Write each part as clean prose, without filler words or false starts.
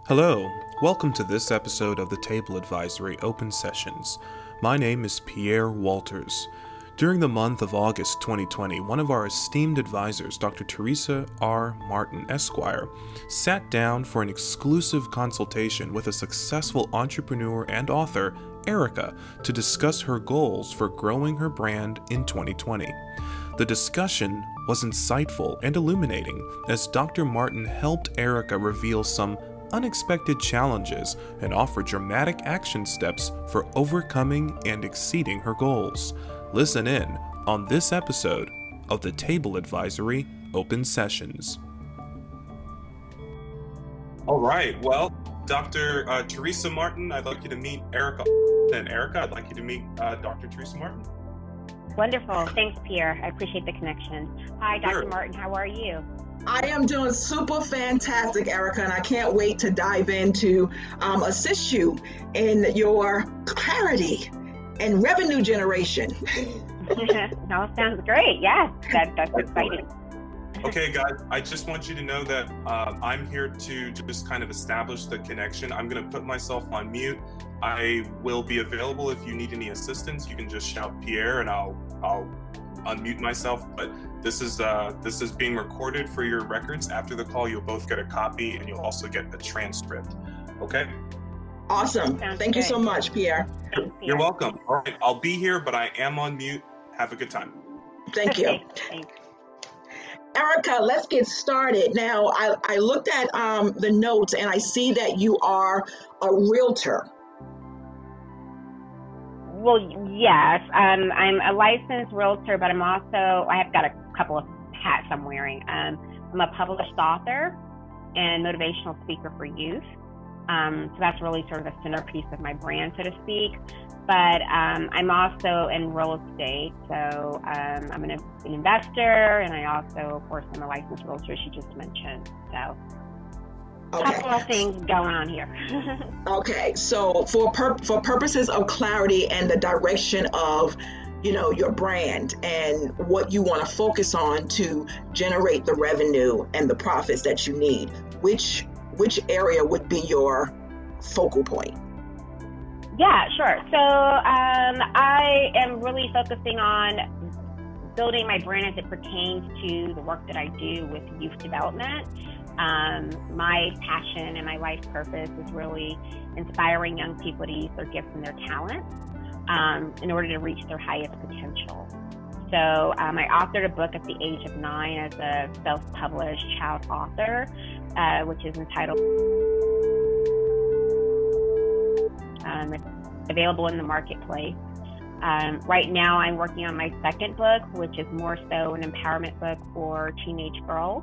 Hello, welcome to this episode of the Table Advisory Open Sessions. My name is Pierre Walters. During the month of August 2020, one of our esteemed advisors, Dr. Teresa R. Martin, Esquire, sat down for an exclusive consultation with a successful entrepreneur and author, Erica, to discuss her goals for growing her brand in 2020. The discussion was insightful and illuminating as Dr. Martin helped Erica reveal some unexpected challenges and offer dramatic action steps for overcoming and exceeding her goals. Listen in on this episode of the Table Advisory Open Sessions. All right, well, Dr. Teresa Martin, I'd like you to meet Erica. And Erica, I'd like you to meet Dr. Teresa Martin. Wonderful. Thanks, Pierre. I appreciate the connection. Hi, Dr. Sure. Martin. How are you? I am doing super fantastic, Erica, and I can't wait to dive in to assist you in your clarity and revenue generation. No, sounds great. Yes, that's exciting. Okay, guys, I just want you to know that I'm here to just kind of establish the connection. I'm going to put myself on mute. I will be available if you need any assistance. You can just shout Pierre and I'll unmute myself. But this is being recorded for your records. After the call, you'll both get a copy and you'll also get a transcript. Okay? Awesome. Thank you so much, Pierre. You're welcome. All right, I'll be here, but I am on mute. Have a good time. Thank you. Thanks. Erica, let's get started. Now, I looked at the notes and I see that you are a realtor. Well, yes, I'm a licensed realtor, but I have got a couple of hats I'm wearing. I'm a published author and motivational speaker for youth. So that's really sort of the centerpiece of my brand, so to speak. But I'm also in real estate. So I'm an investor, and I also, of course, I'm a licensed realtor, as you just mentioned. So a couple of things going on here. Okay, so for purposes of clarity and the direction of, your brand and what you want to focus on to generate the revenue and the profits that you need, which area would be your focal point? Yeah, sure. So I am really focusing on building my brand as it pertains to the work that I do with youth development. My passion and my life purpose is really inspiring young people to use their gifts and their talents in order to reach their highest potential. So I authored a book at the age of 9 as a self-published child author, which is entitled, it's available in the marketplace. Right now I'm working on my second book, which is more so an empowerment book for teenage girls.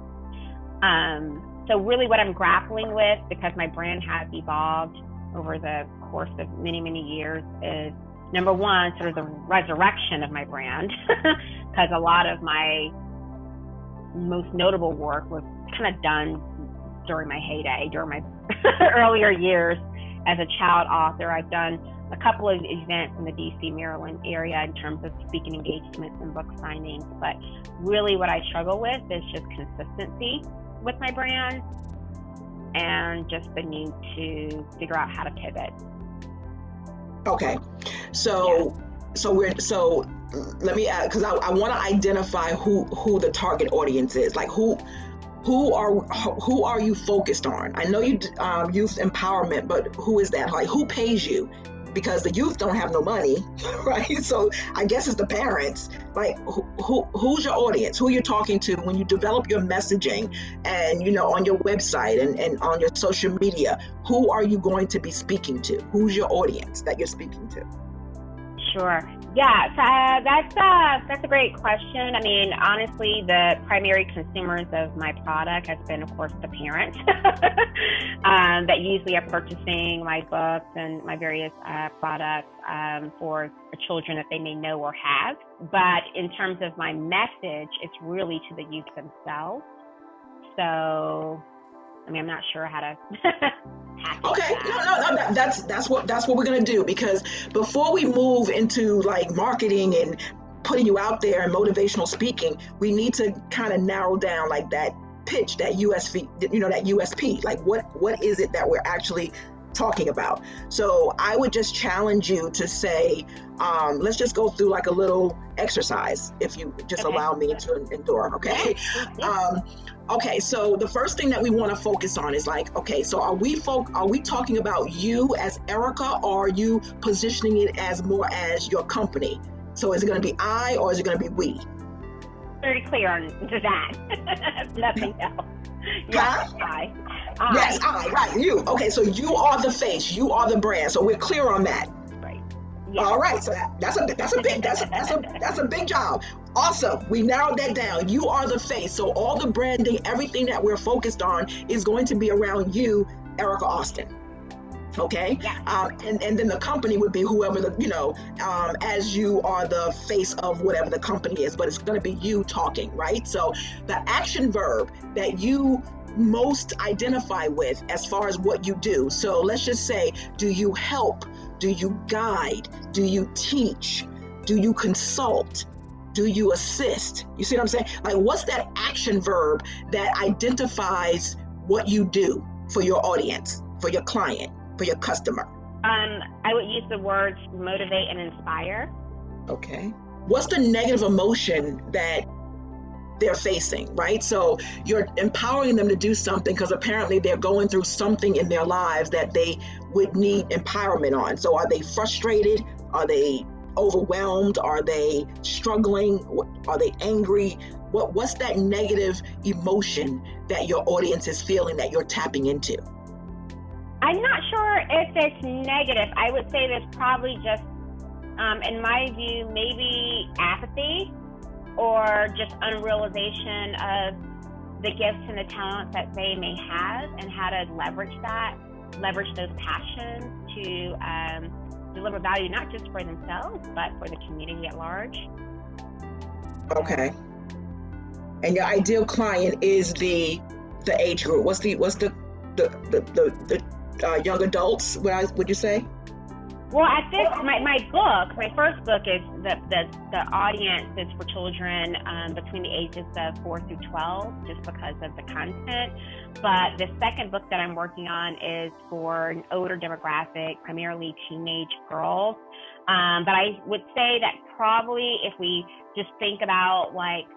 So really what I'm grappling with, because my brand has evolved over the course of many, many years, is number one, sort of the resurrection of my brand, because a lot of my most notable work was kind of done during my heyday, during my earlier years as a child author. I've done a couple of events in the DC, Maryland area in terms of speaking engagements and book signings, but really what I struggle with is just consistency with my brand and just the need to figure out how to pivot. Okay, so let me add, because I want to identify who the target audience is. Like who are you focused on? I know you youth empowerment, but who is that? Like who pays you? Because the youth don't have no money, right? So I guess it's the parents. Like who's your audience? Who you're talking to when you develop your messaging and on your website and on your social media? Who are you going to be speaking to? Who's your audience that you're speaking to? Sure. Yeah, so that's a great question. I mean, honestly, the primary consumers of my product has been, of course, the parents that usually are purchasing my books and my various products for children that they may know or have. But in terms of my message, it's really to the youth themselves. So, I mean, I'm not sure how to. Okay, no. That's what we're gonna do, because before we move into like marketing and putting you out there and motivational speaking, we need to kind of narrow down like that pitch that that USP. Like what is it that we're actually talking about? So I would just challenge you to say, let's just go through like a little exercise, if you just allow me to endure. Okay. Okay. So the first thing that we want to focus on is like, okay, so are we talking about you as Erica, or are you positioning it as more as your company? So is it going to be I, or is it going to be we? Very clear on that. Nothing else. Yes, I. Yes, I. Right, you. Okay, so you are the face. You are the brand. So we're clear on that. Right. Yes. All right. So that's a big job. Awesome. We narrowed that down. You are the face. So all the branding, everything that we're focused on is going to be around you, Erica Austin. Okay. Yeah. And then the company would be whoever as you are the face of whatever the company is, but it's going to be you talking, right? So the action verb that you most identify with as far as what you do. So let's just say, do you help? Do you guide? Do you teach? Do you consult? Do you assist? You see what I'm saying? Like, what's that action verb that identifies what you do for your audience, for your client, for your customer? I would use the words motivate and inspire. Okay. What's the negative emotion that they're facing, right? So you're empowering them to do something because apparently they're going through something in their lives that they would need empowerment on. So are they frustrated? Are they overwhelmed? Are they struggling? Are they angry? What's that negative emotion that your audience is feeling that you're tapping into? I'm not sure if it's negative. I would say there's probably just, in my view, maybe apathy, or just unrealization of the gifts and the talents that they may have, and how to leverage those passions to deliver value, not just for themselves, but for the community at large. Okay. And your ideal client is the age group. What's the young adults? Would you say? Well, at this, my first book is the audience is for children between the ages of 4 through 12, just because of the content. But the second book that I'm working on is for an older demographic, primarily teenage girls. But I would say that probably if we just think about like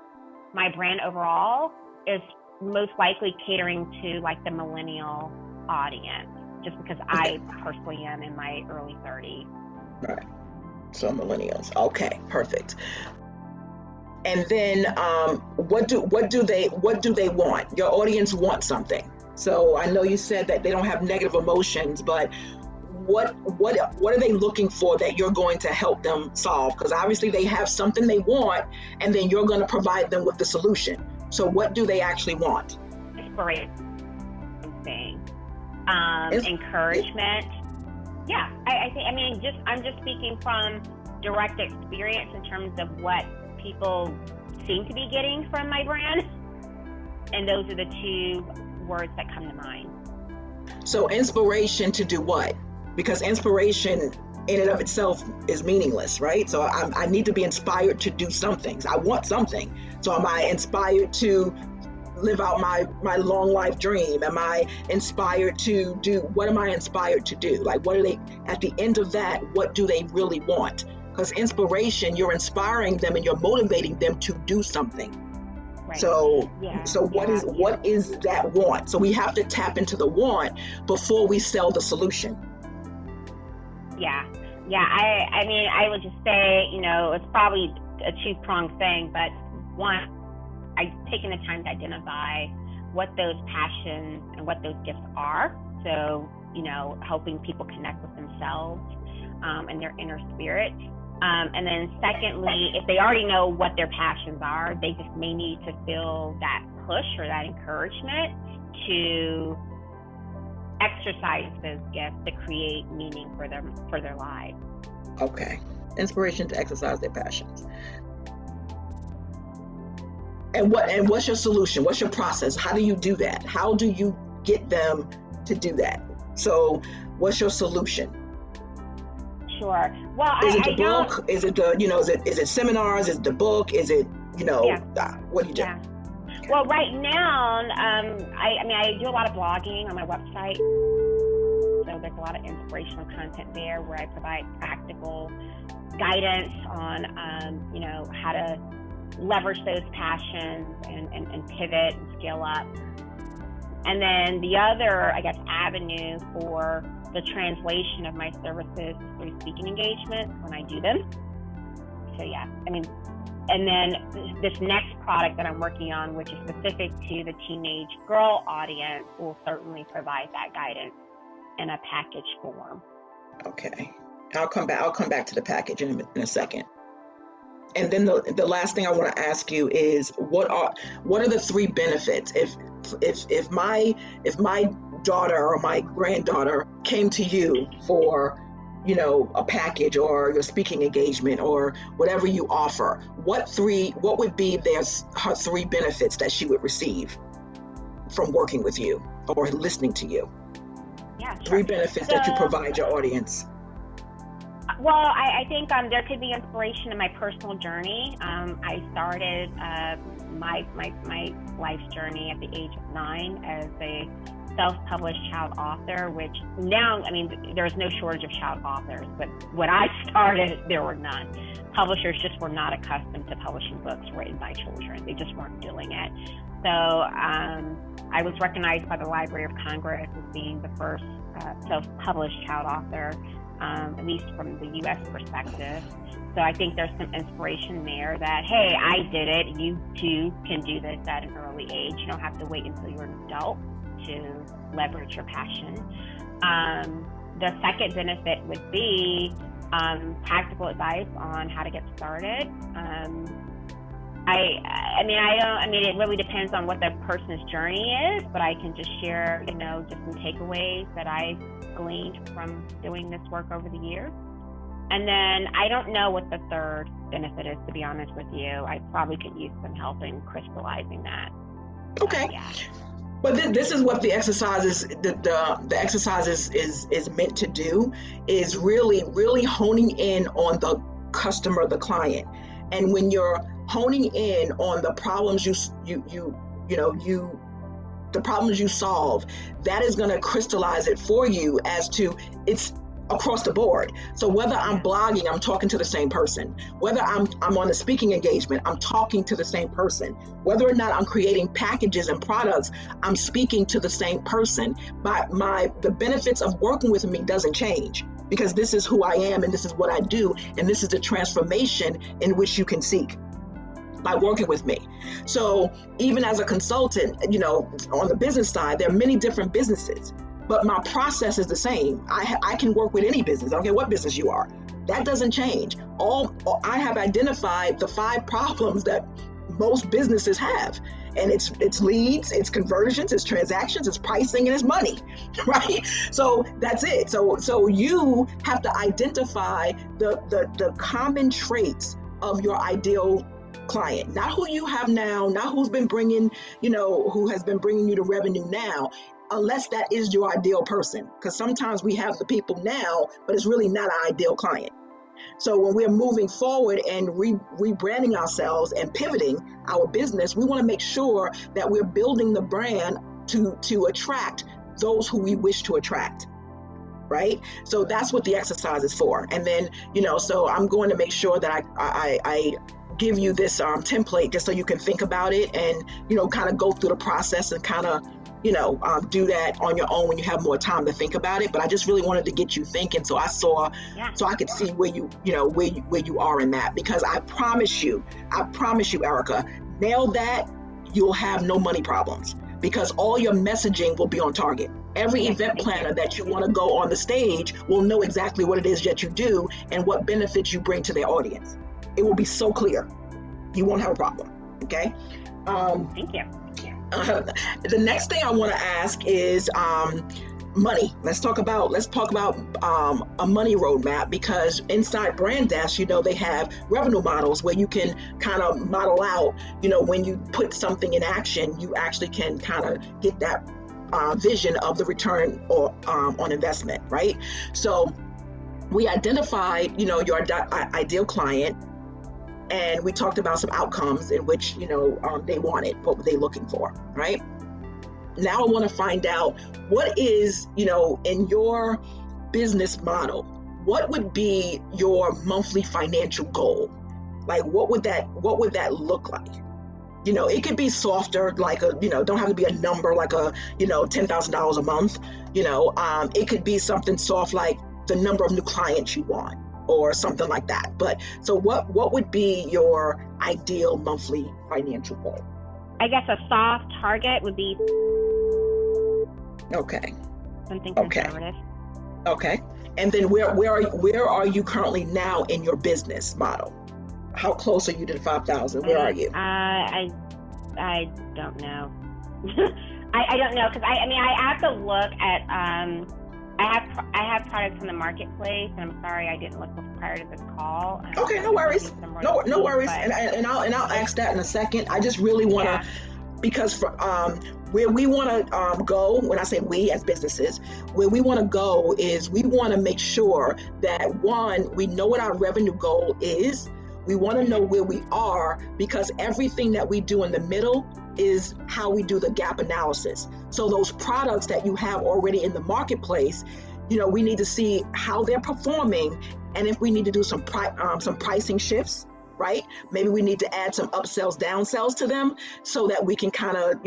my brand overall, is most likely catering to like the millennial audience, just because I personally am in my early 30s. Right. So millennials. Okay, perfect. And then what do they want? Your audience wants something. So I know you said that they don't have negative emotions, but what are they looking for that you're going to help them solve? Because obviously they have something they want, and then you're going to provide them with the solution. So what do they actually want? Inspiration. Encouragement. Yeah, I'm just speaking from direct experience in terms of what people seem to be getting from my brand, and those are the two words that come to mind. So inspiration to do what? Because inspiration in and of itself is meaningless, right? So I need to be inspired to do something. I want something. So am I inspired to live out my long life dream? Am I inspired to do, what am I inspired to do? Like, what are they, at the end of that, what do they really want? Because inspiration, you're inspiring them and you're motivating them to do something. Right. So what is that want? So we have to tap into the want before we sell the solution. Yeah. I would just say, it's probably a two-pronged thing, but one, I've taken the time to identify what those passions and what those gifts are. So, helping people connect with themselves and their inner spirit. And then secondly, if they already know what their passions are, they just may need to feel that push or that encouragement to exercise those gifts to create meaning for their lives. Okay. Inspiration to exercise their passions. And what's your solution? What's your process? How do you do that? How do you get them to do that? So what's your solution? Sure. Well, is it the book? Is it the, is it seminars? Is it the book? Is it, what do you do? Yeah. Well, right now, I do a lot of blogging on my website. So there's a lot of inspirational content there where I provide practical guidance on, how to leverage those passions and pivot and scale up. And then the other, avenue for the translation of my services is through speaking engagements when I do them. So yeah, and then this next product that I'm working on, which is specific to the teenage girl audience, will certainly provide that guidance in a package form. Okay, I'll come back to the package in a second. And then the last thing I want to ask you is what are the three benefits if my daughter or my granddaughter came to you for a package or your speaking engagement or whatever you offer, what would be her three benefits that she would receive from working with you or listening to you? Yeah, sure. Three benefits that you provide your audience. Well, I think there could be inspiration in my personal journey. I started my life's journey at the age of 9 as a self-published child author, which now, there's no shortage of child authors, but when I started, there were none. Publishers just were not accustomed to publishing books written by children. They just weren't doing it. So I was recognized by the Library of Congress as being the first self-published child author, at least from the U.S. perspective. So I think there's some inspiration there that, hey, I did it. You too can do this at an early age. You don't have to wait until you're an adult to leverage your passion. The second benefit would be practical advice on how to get started. It really depends on what the person's journey is, but I can just share, just some takeaways that I've gleaned from doing this work over the years. And then I don't know what the third benefit is, to be honest with you. I probably could use some help in crystallizing that. Okay. Yeah. But this is what the exercise is. The exercise is meant to do, is really honing in on the customer, the client. And when you're honing in on the problems the problems you solve, that is going to crystallize it for you as to it's across the board. So whether I'm blogging, I'm talking to the same person. Whether I'm on a speaking engagement, I'm talking to the same person. Whether or not I'm creating packages and products, I'm speaking to the same person. The benefits of working with me doesn't change, because this is who I am and this is what I do, and this is the transformation in which you can seek by working with me. So even as a consultant, on the business side, there are many different businesses, but my process is the same. I can work with any business. I don't care what business you are. That doesn't change. I have identified the 5 problems that most businesses have. And it's leads, it's conversions, it's transactions, it's pricing, and it's money, right? So that's it. So you have to identify the common traits of your ideal client, not who you have now, not who's been bringing, who has been bringing you the revenue now, unless that is your ideal person. Because sometimes we have the people now, but it's really not our ideal client. So when we're moving forward and rebranding ourselves and pivoting our business, we want to make sure that we're building the brand to attract those who we wish to attract, right? So that's what the exercise is for. And then, so I'm going to make sure that I give you this template just so you can think about it and, kind of go through the process and kind of, do that on your own when you have more time to think about it. But I just really wanted to get you thinking, so I could see where you are in that, because I promise you, Erica, nail that, you'll have no money problems, because all your messaging will be on target. Every event planner that you want to go on the stage will know exactly what it is that you do and what benefits you bring to their audience. It will be so clear. You won't have a problem. Okay. Thank you. The next thing I want to ask is money. Let's talk about a money roadmap, because inside Brand Desk, they have revenue models where you can kind of model out, when you put something in action, you actually can kind of get that vision of the return or on investment, right? So we identified, your ideal client. and we talked about some outcomes in which, they wanted, what were they looking for, right? Now I want to find out what is, in your business model, what would be your monthly financial goal? Like, what would that look like? It could be softer, like don't have to be a number like $10,000 a month. It could be something soft like the number of new clients you want or something like that. But so what would be your ideal monthly financial goal? I guess a soft target would be okay. Something conservative. Okay. And then where are you currently now in your business model? How close are you to the 5,000? Where are you? I don't know. I don't know, because I have to look at I have products in the marketplace, and I'm sorry I didn't look prior to this call. Okay, no worries. No worries. And I'll ask that in a second. I just really want to, because for where we want to go, when I say we as businesses, where we want to go is we want to make sure that, one, we know what our revenue goal is. We want to know where we are, because everything that we do in the middle is how we do the gap analysis. So those products that you have already in the marketplace, we need to see how they're performing, and if we need to do some pricing shifts, right? Maybe we need to add some upsells, downsells to them, so that we can kind of,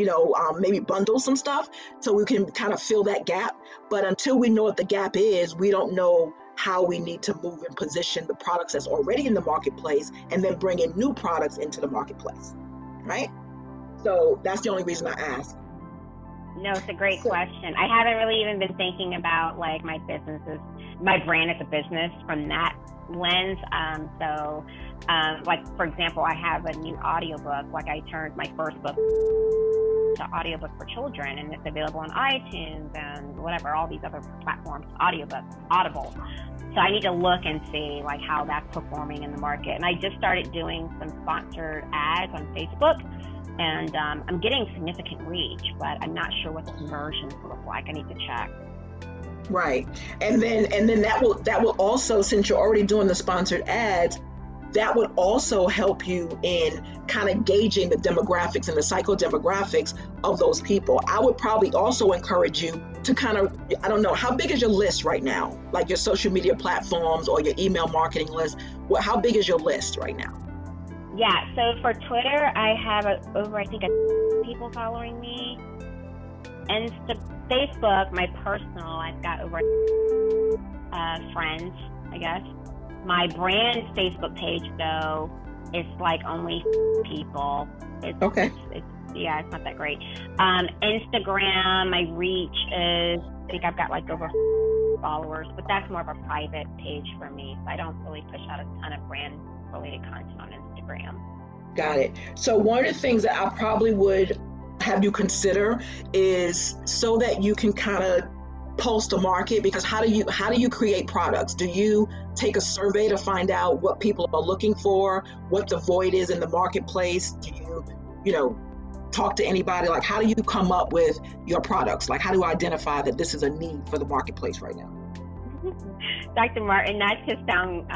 maybe bundle some stuff, so we can kind of fill that gap. But until we know what the gap is, we don't know how we need to move and position the products that's already in the marketplace, and then bring in new products into the marketplace, right? So that's the only reason I ask. No, it's a great question. I haven't really even been thinking about like my brand as a business from that lens. Like for example, I have a new audiobook. Like I turned my first book to audiobook for children, and it's available on iTunes and whatever, all these other platforms, Audible. So I need to look and see like how that's performing in the market. And I just started doing some sponsored ads on Facebook, and I'm getting significant reach, but I'm not sure what the conversions look like. I need to check. Right. And then that will also, since you're already doing the sponsored ads, that would also help you in kind of gauging the demographics and the psychodemographics of those people. I would probably also encourage you to kind of, I don't know, how big is your list right now? Like your social media platforms or your email marketing list? How big is your list right now? Yeah, so for Twitter, I have over, I think, people following me. And Facebook, my personal, I've got over friends, I guess. My brand Facebook page, though, is like only people. It's not that great. Instagram, my reach is, I think I've got like over followers, but that's more of a private page for me. So I don't really push out a ton of brand-related content on Instagram. Got it. So one of the things that I probably would have you consider is, so that you can kind of pulse the market, because how do you create products? Do you take a survey to find out what people are looking for, what the void is in the marketplace? Do you talk to anybody? Like, how do you come up with your products? Like, how do you identify that this is a need for the marketplace right now? Dr. Martin, not to sound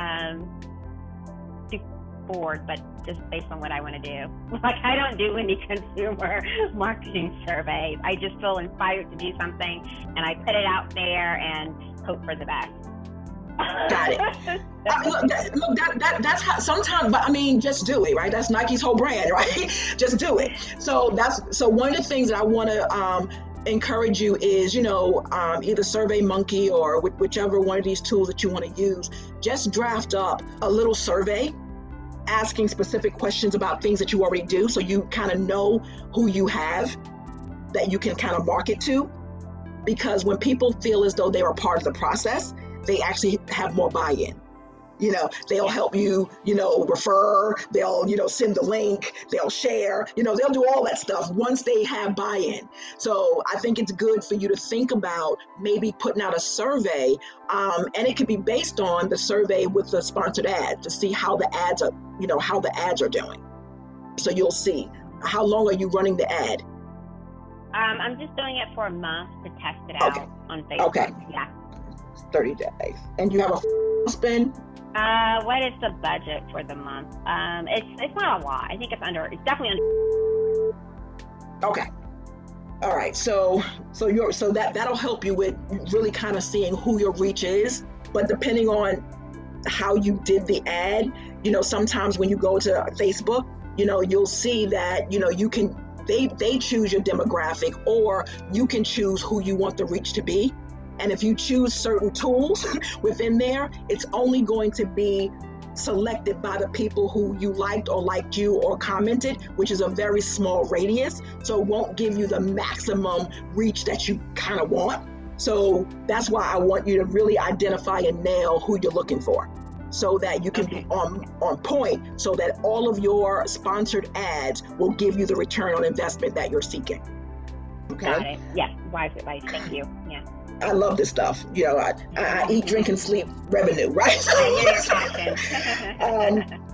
bored, but just based on what I want to do. Like, I don't do any consumer marketing surveys. I just feel inspired to do something, and I put it out there and hope for the best. Got it. That's how sometimes, but I mean, just do it, right? That's Nike's whole brand, right? Just do it. So one of the things that I want to encourage you is, either SurveyMonkey or whichever one of these tools that you want to use, just draft up a little survey asking specific questions about things that you already do, so you kind of know who you have that you can kind of market to. Because when people feel as though they are part of the process, they actually have more buy-in. They'll help you, refer, they'll, send the link, they'll share, they'll do all that stuff once they have buy-in. So I think it's good for you to think about maybe putting out a survey, and it could be based on the survey with the sponsored ad to see how the ads are, doing. So you'll see. How long are you running the ad? I'm just doing it for a month to test it out on Facebook. Okay. Yeah. 30 days. And you have a spend? What is the budget for the month? It's not a lot. I think it's definitely under. Okay. All right. So that'll help you with really kind of seeing who your reach is. But depending on how you did the ad, sometimes when you go to Facebook, you'll see that, you can, they choose your demographic, or you can choose who you want the reach to be. And if you choose certain tools within there, it's only going to be selected by the people who you liked you or commented, which is a very small radius. So it won't give you the maximum reach that you kind of want. So that's why I want you to really identify and nail who you're looking for, so that you can be on point, so that all of your sponsored ads will give you the return on investment that you're seeking. Okay. Got it. Yes. Wise advice. Thank you. Yeah. I love this stuff. I eat, drink, and sleep revenue, right?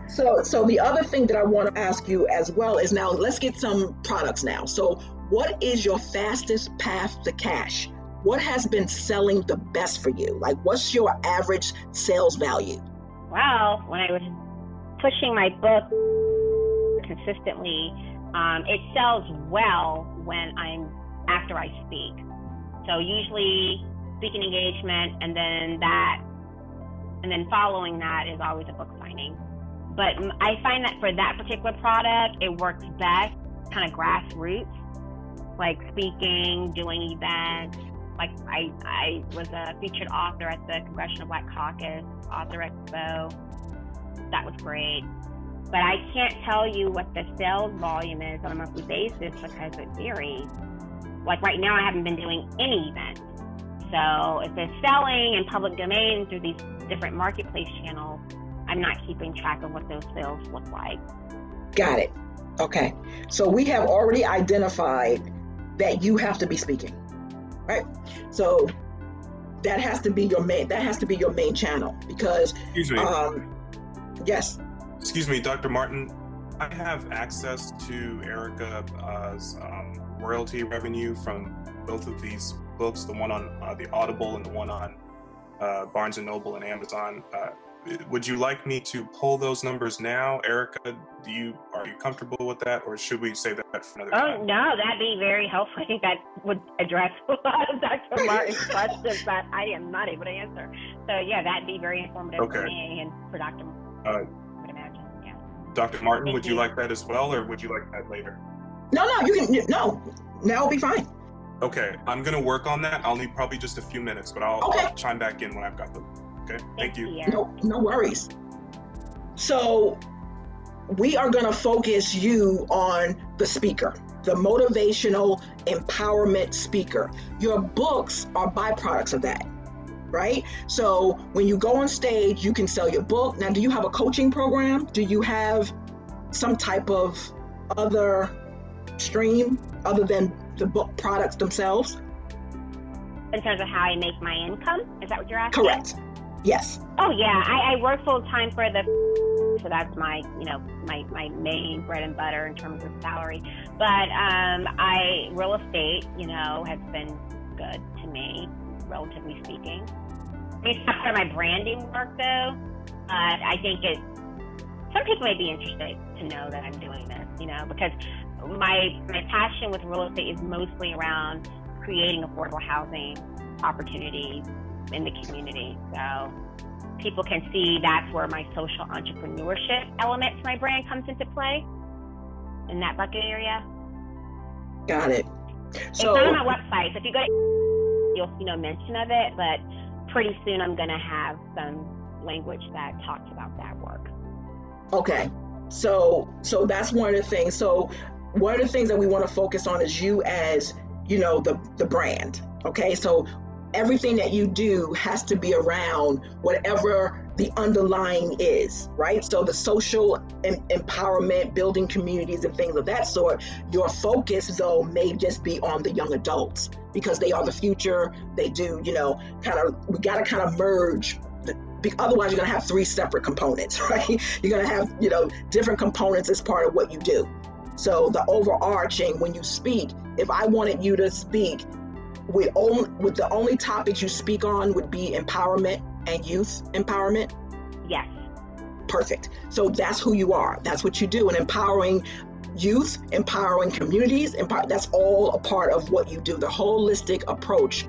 So the other thing that I want to ask you as well is, now let's get some products now. So what is your fastest path to cash? What has been selling the best for you? Like, what's your average sales value? Well, when I was pushing my book consistently, it sells well after I speak. So usually speaking engagement, and then following that is always a book signing. But I find that for that particular product, it works best kind of grassroots, like speaking, doing events. Like I was a featured author at the Congressional Black Caucus Author Expo. That was great. But I can't tell you what the sales volume is on a monthly basis because it varies. Like right now, I haven't been doing any events. So if they're selling in public domain through these different marketplace channels, I'm not keeping track of what those sales look like. Got it. Okay. So we have already identified that you have to be speaking, right? So that has to be your main channel, because Excuse me. Yes. Excuse me, Dr. Martin. I have access to Erica's royalty revenue from both of these books, the one on the Audible and the one on Barnes & Noble and Amazon. Would you like me to pull those numbers now? Erica, are you comfortable with that, or should we save that for another time? Oh, no, that'd be very helpful. I think that would address a lot of Dr. Martin's questions that I am not able to answer. So, yeah, that'd be very informative for me and for Dr. I would imagine, yeah. Dr. Martin, would you like that as well, or would you like that later? No, now it'll be fine. Okay, I'm going to work on that. I'll need probably just a few minutes, but I'll chime back in when I've got them. Okay, thank you. No worries. So we are going to focus you on the speaker, the motivational empowerment speaker. Your books are byproducts of that, right? So when you go on stage, you can sell your book. Now, do you have a coaching program? Do you have some type of other stream other than the book products themselves? In terms of how I make my income? Is that what you're asking? Correct. Yes. Oh, yeah. I work full time for so that's my main bread and butter in terms of salary. But real estate, has been good to me, relatively speaking. It's not part of my branding work, though. I think some people may be interested to know that I'm doing this, because my passion with real estate is mostly around creating affordable housing opportunities in the community. So people can see that's where my social entrepreneurship element to my brand comes into play, in that bucket area. Got it. It's not on my website, so if you go to, you'll see no mention of it, but pretty soon I'm going to have some language that talks about that work. Okay. So that's one of the things. So one of the things that we want to focus on is you as, the brand. Okay. So everything that you do has to be around whatever the underlying is, right? So the social empowerment, building communities and things of that sort, your focus though may just be on the young adults because they are the future. They do, we got to kind of merge. Otherwise you're going to have three separate components, right? You're going to have, different components as part of what you do. So the overarching, when you speak, if I wanted you to speak with the only topics you speak on would be empowerment and youth empowerment? Yes. Perfect. So that's who you are. That's what you do. And empowering youth, empowering communities, that's all a part of what you do. The holistic approach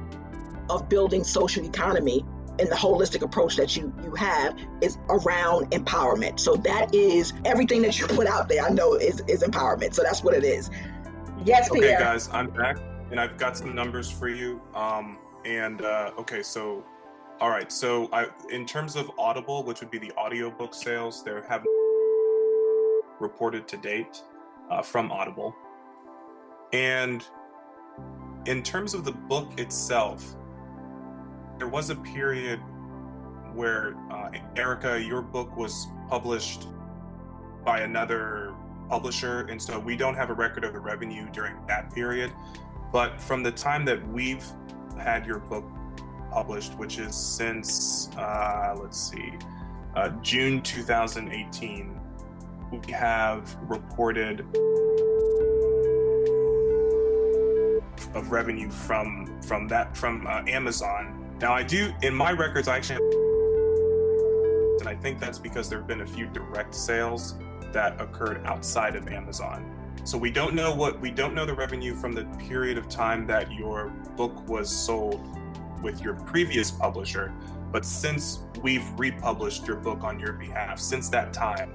of building social economy and the holistic approach that you have is around empowerment. So that is everything that you put out there, I know is empowerment. So that's what it is. Yes, Pierre. Okay, guys, I'm back and I've got some numbers for you. Okay, so all right, so in terms of Audible, which would be the audiobook sales, there have reported to date from Audible. And in terms of the book itself, there was a period where, Erica, your book was published by another publisher, and so we don't have a record of the revenue during that period. But from the time that we've had your book published, which is since, June 2018, we have reported of revenue from Amazon. Now I do, in my records, I actually, and I think that's because there have been a few direct sales that occurred outside of Amazon. So we don't know the revenue from the period of time that your book was sold with your previous publisher, but since we've republished your book on your behalf, since that time,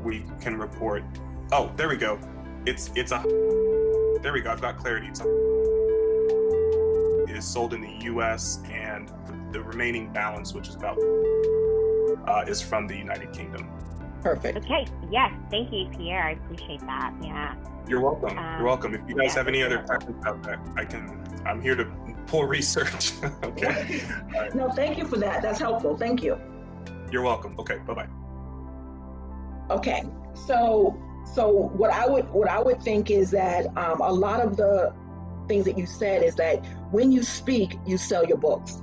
we can report. Oh, there we go. There we go. I've got clarity. It is sold in the U.S. and the remaining balance, which is about, is from the United Kingdom. Perfect. Okay. Yes. Thank you, Pierre. I appreciate that. Yeah. You're welcome. You're welcome. If you guys have any other questions about that, I'm here to pull research. Okay. Right. No, thank you for that. That's helpful. Thank you. You're welcome. Okay. Bye-bye. Okay. So what I would think is that a lot of the things that you said is that when you speak, you sell your books,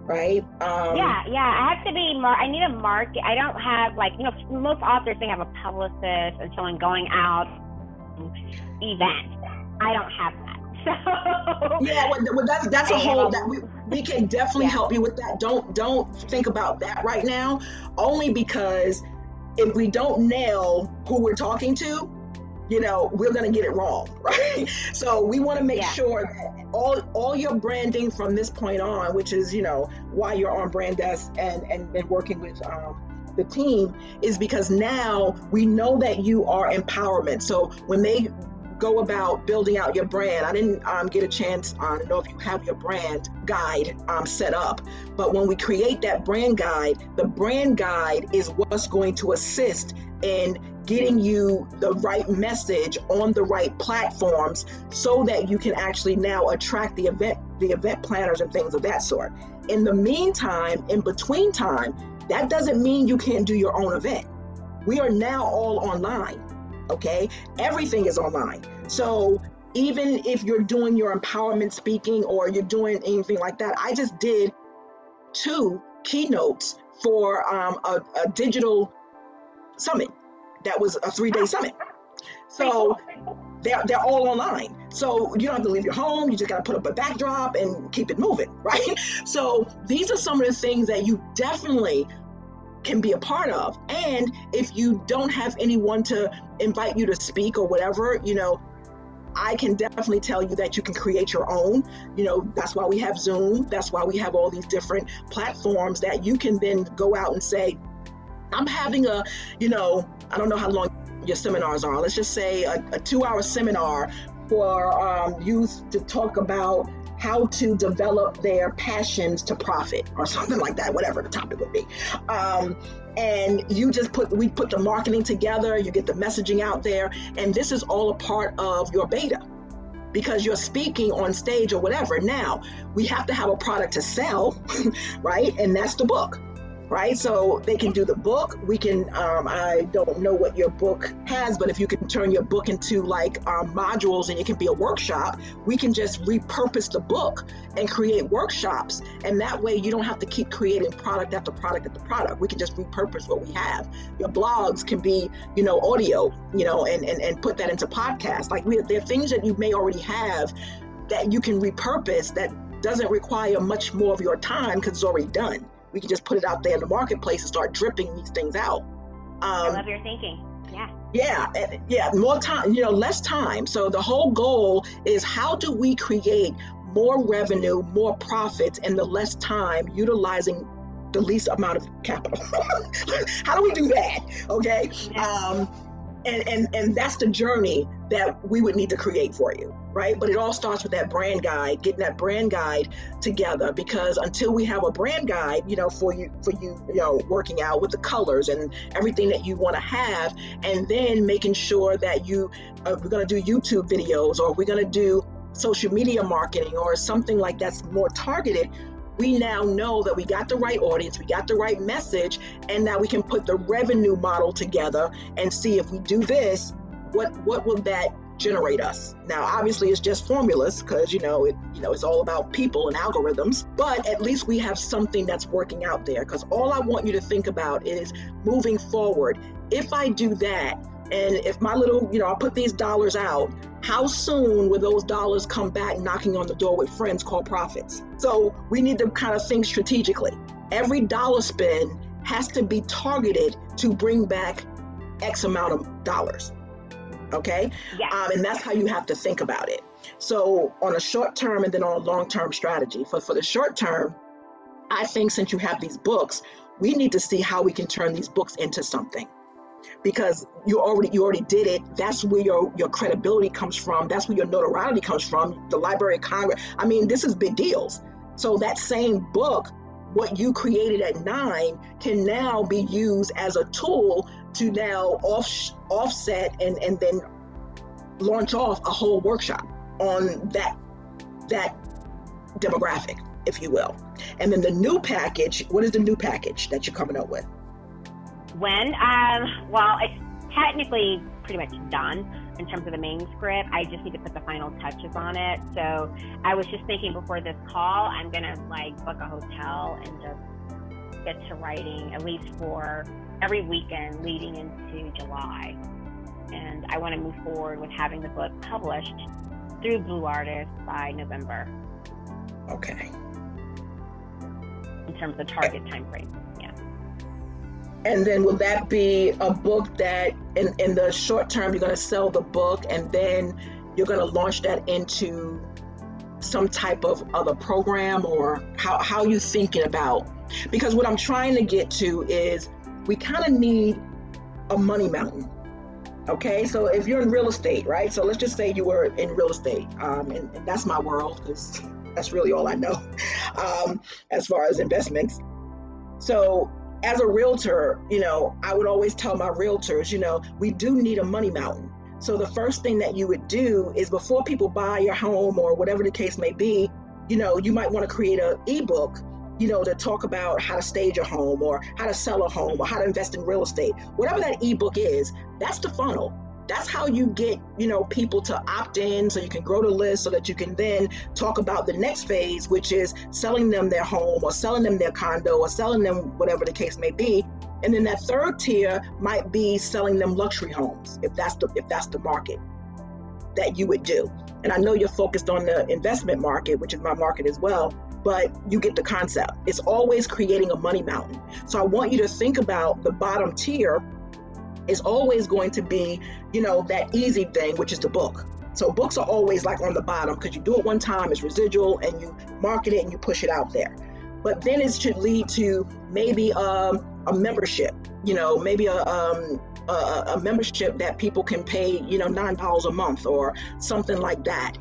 right? Yeah. I have to be more. I need a market. I don't have most authors, they have a publicist and someone going out event. I don't have that. So yeah, well, that's a whole that we can definitely help you with that. Don't think about that right now, only because if we don't nail who we're talking to, we're going to get it wrong, right? So we want to make sure that all your branding from this point on, which is, why you're on Brand Desk and working with the team, is because now we know that you are empowerment. So when they go about building out your brand, I didn't get a chance, I don't know if you have your brand guide set up, but when we create that brand guide, the brand guide is what's going to assist in getting you the right message on the right platforms so that you can actually now attract the event planners and things of that sort. In the meantime, in between time, that doesn't mean you can't do your own event. We are now all online, okay? Everything is online. So even if you're doing your empowerment speaking or you're doing anything like that, I just did 2 keynotes for a digital summit. That was a 3-day summit. So they're all online. So you don't have to leave your home. You just got to put up a backdrop and keep it moving, right? So these are some of the things that you definitely can be a part of. And if you don't have anyone to invite you to speak or whatever, I can definitely tell you that you can create your own. That's why we have Zoom. That's why we have all these different platforms that you can then go out and say, I'm having I don't know how long your seminars are. Let's just say a 2-hour seminar for youth to talk about how to develop their passions to profit or something like that, whatever the topic would be. And we put the marketing together, you get the messaging out there, and this is all a part of your beta because you're speaking on stage or whatever. Now, we have to have a product to sell, right? And that's the book. Right? So they can do the book. We can, I don't know what your book has, but if you can turn your book into modules and it can be a workshop, we can just repurpose the book and create workshops. And that way you don't have to keep creating product after product after product. We can just repurpose what we have. Your blogs can be, audio, and put that into podcasts. There are things that you may already have that you can repurpose that doesn't require much more of your time because it's already done. we can just put it out there in the marketplace and start dripping these things out. I love your thinking. Yeah, more time, less time. So the whole goal is, how do we create more revenue, more profits in the less time, utilizing the least amount of capital? How do we do that? Okay. Yeah. And that's the journey that we would need to create for you, right? But it all starts with that brand guide, getting that brand guide together, because until we have a brand guide, for you, working out with the colors and everything that you want to have, and then making sure that we're going to do YouTube videos, or we're going to do social media marketing or something like that's more targeted, we now know that we got the right audience, we got the right message, and now we can put the revenue model together and see, if we do this, what will that generate us? Now, obviously, it's just formulas, because it's all about people and algorithms, but at least we have something that's working out there. Because all I want you to think about is, moving forward, if I do that, and if my little, I'll put these dollars out, how soon will those dollars come back knocking on the door with friends called profits? So we need to kind of think strategically. Every dollar spend has to be targeted to bring back X amount of dollars. Okay? Yeah. And that's how you have to think about it. So on a short term and then on a long term strategy. For the short term, I think since you have these books, we need to see how we can turn these books into something. Because you already did it. That's where your credibility comes from. That's where your notoriety comes from. The Library of Congress. I mean, this is big deals. So that same book, what you created at 9, can now be used as a tool to now offset and then launch off a whole workshop on that demographic, if you will. And then the new package, what is the new package that you're coming up with? Well, it's technically pretty much done in terms of the manuscript. I just need to put the final touches on it. So I was just thinking before this call, I'm going to book a hotel and just get to writing, at least for every weekend leading into July. And I want to move forward with having the book published through Blue Artist by November. Okay. In terms of target time frame. And then will that be a book that in the short term, you're going to sell the book and then you're going to launch that into some type of other program, or how are you thinking about? Because what I'm trying to get to is, we kind of need a money mountain. Okay, so if you're in real estate, right? So let's just say you were in real estate, and that's my world, because that's really all I know as far as investments. So as a realtor, I would always tell my realtors, we do need a money mountain. So the first thing that you would do is, before people buy your home or whatever the case may be, you might want to create an ebook, to talk about how to stage a home, or how to sell a home, or how to invest in real estate. Whatever that ebook is, that's the funnel. That's how you get, people to opt in, so you can grow the list, so that you can then talk about the next phase, which is selling them their home, or selling them their condo, or selling them whatever the case may be. And then that third tier might be selling them luxury homes, if that's the market that you would do. And I know you're focused on the investment market, which is my market as well, but you get the concept. It's always creating a money mountain. So I want you to think about the bottom tier is always going to be, that easy thing, which is the book. So books are always on the bottom, because you do it one time, it's residual, and you market it and you push it out there. But then it should lead to maybe a membership, maybe a membership that people can pay, $9 a month or something like that,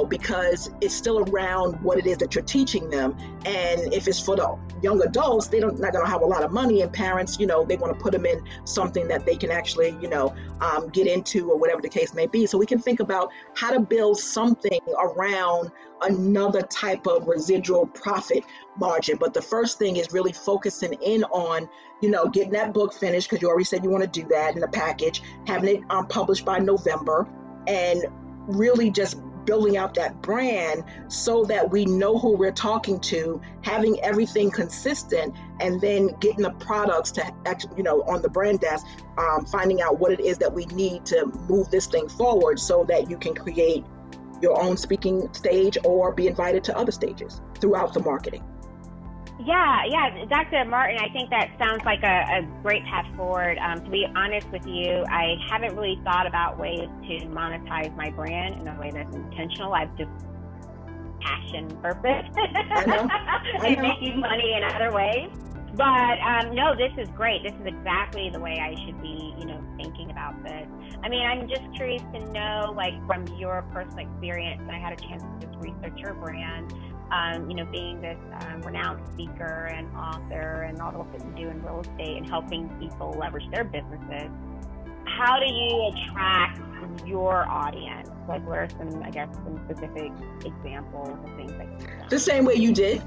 because it's still around what it is that you're teaching them. And if it's for the young adults, they're not going to have a lot of money, and parents, they want to put them in something that they can actually, get into, or whatever the case may be. So we can think about how to build something around another type of residual profit margin. But the first thing is really focusing in on, getting that book finished, because you already said you want to do that in the package, having it published by November, and really just building out that brand so that we know who we're talking to, having everything consistent, and then getting the products to actually, on the brand desk, finding out what it is that we need to move this thing forward, so that you can create your own speaking stage or be invited to other stages throughout the marketing. Yeah, Dr. Martin, I think that sounds like a great path forward. To be honest with you, I haven't really thought about ways to monetize my brand in a way that's intentional. I've just passion, purpose, and making money in other ways. But no, this is great. This is exactly the way I should be, thinking about this. I mean, I'm just curious to know, like, from your personal experience, and I had a chance to just research your brand, being this renowned speaker and author and all the work that you do in real estate and helping people leverage their businesses. How do you attract your audience? Like, what are some specific examples of things that you've done? The same way you did.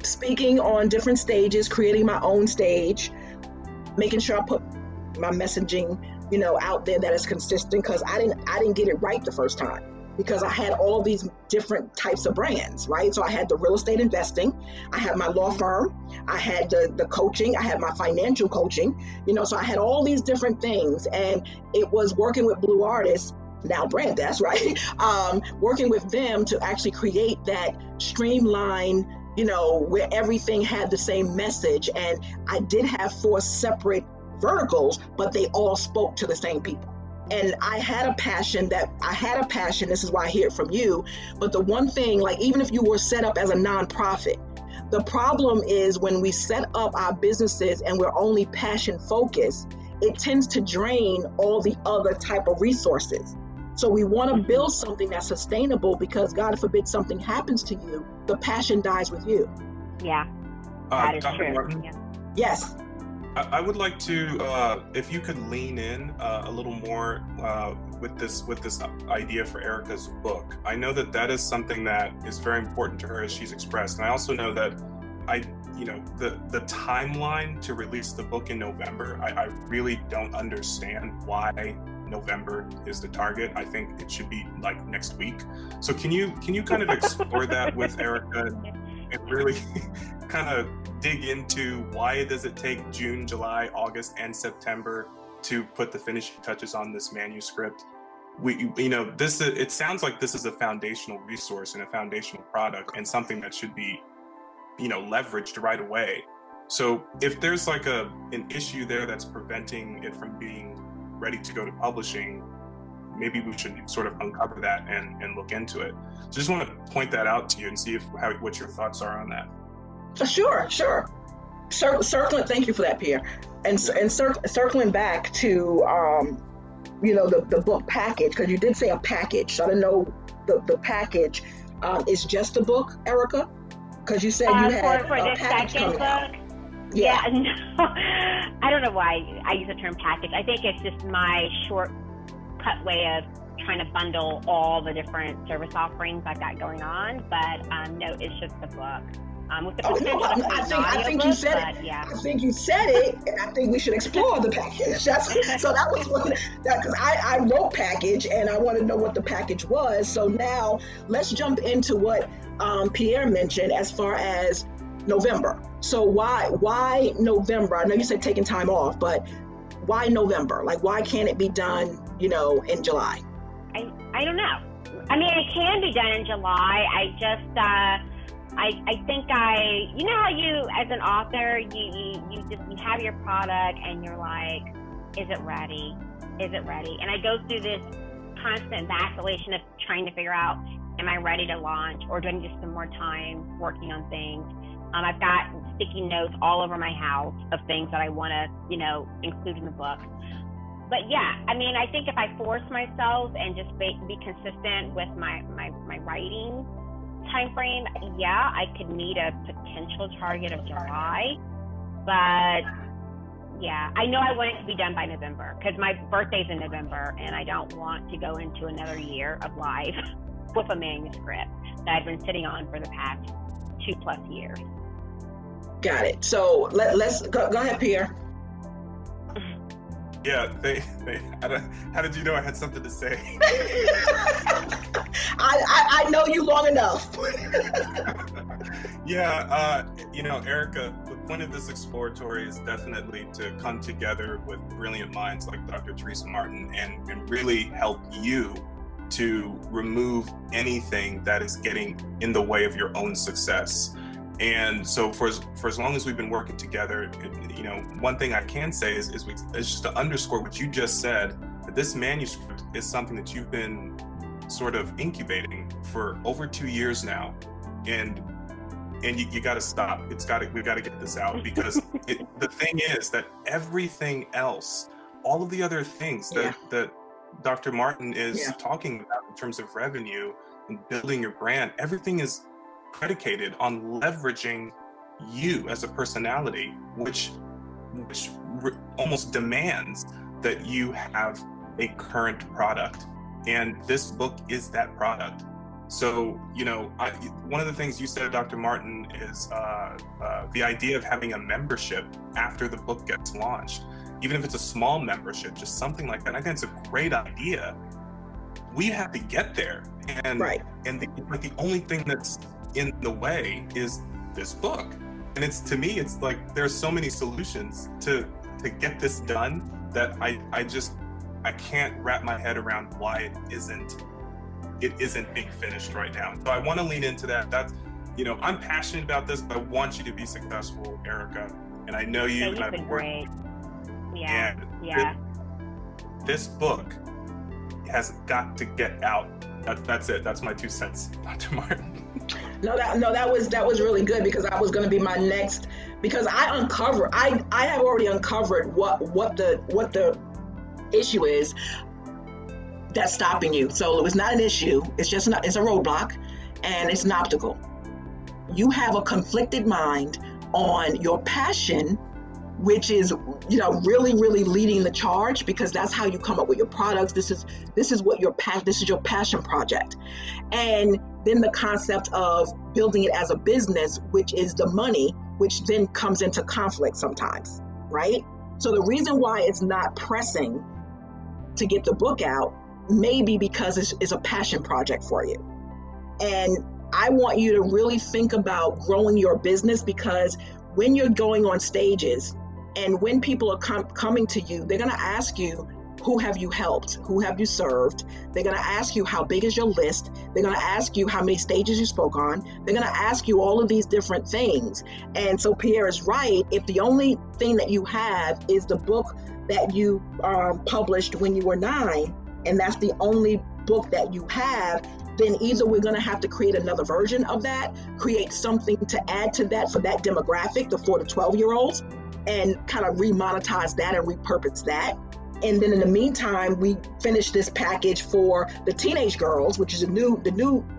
Speaking on different stages, creating my own stage, making sure I put my messaging, out there that is consistent, because I didn't get it right the first time, because I had all these different types of brands, right? So I had the real estate investing, I had my law firm, I had the coaching, I had my financial coaching, so I had all these different things, and it was working with Blue Artists, now Brand Desk, right? Working with them to actually create that streamline, where everything had the same message. And I did have 4 separate verticals, but they all spoke to the same people. And I had a passion, this is why I hear it from you. But the one thing, like, even if you were set up as a nonprofit, the problem is when we set up our businesses and we're only passion focused, it tends to drain all the other type of resources. So we want to build something that's sustainable, because God forbid something happens to you, the passion dies with you. Yeah, that is Dr. true. Martin? Yeah. Yes. I would like to, if you could lean in a little more with this idea for Erica's book. I know that is something that is very important to her, as she's expressed, and I also know that the timeline to release the book in November. I really don't understand why November is the target. I think it should be like next week. So can you kind of explore that with Erica and really kind of dig into why does it take June, July, August, and September to put the finishing touches on this manuscript? It sounds like this is a foundational resource and a foundational product, and something that should be, leveraged right away. So if there's like an issue there that's preventing it from being ready to go to publishing, maybe we should sort of uncover that and look into it. So just want to point that out to you and see what your thoughts are on that. Sure. Circling, thank you for that, Pierre. And circling back to, the book package, because you did say a package. So I don't know, the package is just a book, Erica? Because you said you had for a the package second coming out. book. Yeah, no, I don't know why I use the term package. I think it's just my shortcut way of trying to bundle all the different service offerings I've got going on. But no, it's just the book. With the I think you said it. Yeah. I think you said it, and I think we should explore the package. So that was because I wrote package, and I want to know what the package was. So now let's jump into what Pierre mentioned as far as November. So why November? I know you said taking time off, but why November? Like, why can't it be done, in July? I don't know. I mean, it can be done in July. I just, I think you know how you, as an author, you have your product and you're like, is it ready? Is it ready? And I go through this constant vacillation of trying to figure out, am I ready to launch, or do I need some more time working on things? I've got sticky notes all over my house of things that I want to, include in the book. But yeah, I mean, I think if I force myself and just be consistent with my writing time frame, yeah, I could meet a potential target of July. But yeah, I know I want it to be done by November, because my birthday's in November, and I don't want to go into another year of life with a manuscript that I've been sitting on for the past 2+ years. Got it. So let's go ahead, Pierre. Yeah, how did you know I had something to say? I know you long enough. Yeah, Erica, the point of this exploratory is definitely to come together with brilliant minds like Dr. Teresa Martin and really help you to remove anything that is getting in the way of your own success. And so for as long as we've been working together, one thing I can say is just to underscore what you just said, that this manuscript is something that you've been sort of incubating for over 2 years now. And you got to stop. We got to get this out, because the thing is that everything else, all of the other things that Dr. Martin is talking about in terms of revenue and building your brand, everything is predicated on leveraging you as a personality, which almost demands that you have a current product. And this book is that product. So, one of the things you said, Dr. Martin, is the idea of having a membership after the book gets launched. Even if it's a small membership, just something like that. I think it's a great idea. We have to get there. And the only thing that's in the way is this book. And to me, it's like there's so many solutions to get this done that I can't wrap my head around why it isn't being finished right now. So I want to lean into that. That's, I'm passionate about this, but I want you to be successful, Erica. And I know you. You've been great. Yeah. And this book has got to get out. That's it. That's my 2 cents, Dr. Martin. No, that was really good, because that was going to be my next, because I have already uncovered what the issue is that's stopping you. So it was not an issue. It's just it's a roadblock, and it's an obstacle. You have a conflicted mind on your passion, which is, really, really leading the charge, because that's how you come up with your products. This is your passion project. And then the concept of building it as a business, which is the money, which then comes into conflict sometimes, right? So the reason why it's not pressing to get the book out may be because it's a passion project for you. And I want you to really think about growing your business, because when you're going on stages and when people are coming to you, they're going to ask you, who have you helped? Who have you served? They're going to ask you, how big is your list? They're going to ask you how many stages you spoke on. They're going to ask you all of these different things. And so Pierre is right. If the only thing that you have is the book that you published when you were 9, and that's the only book that you have, then either we're going to have to create another version of that, create something to add to that for that demographic, the 4 to 12-year-olds, and kind of remonetize that and repurpose that. And then in the meantime, we finish this package for the teenage girls, which is the new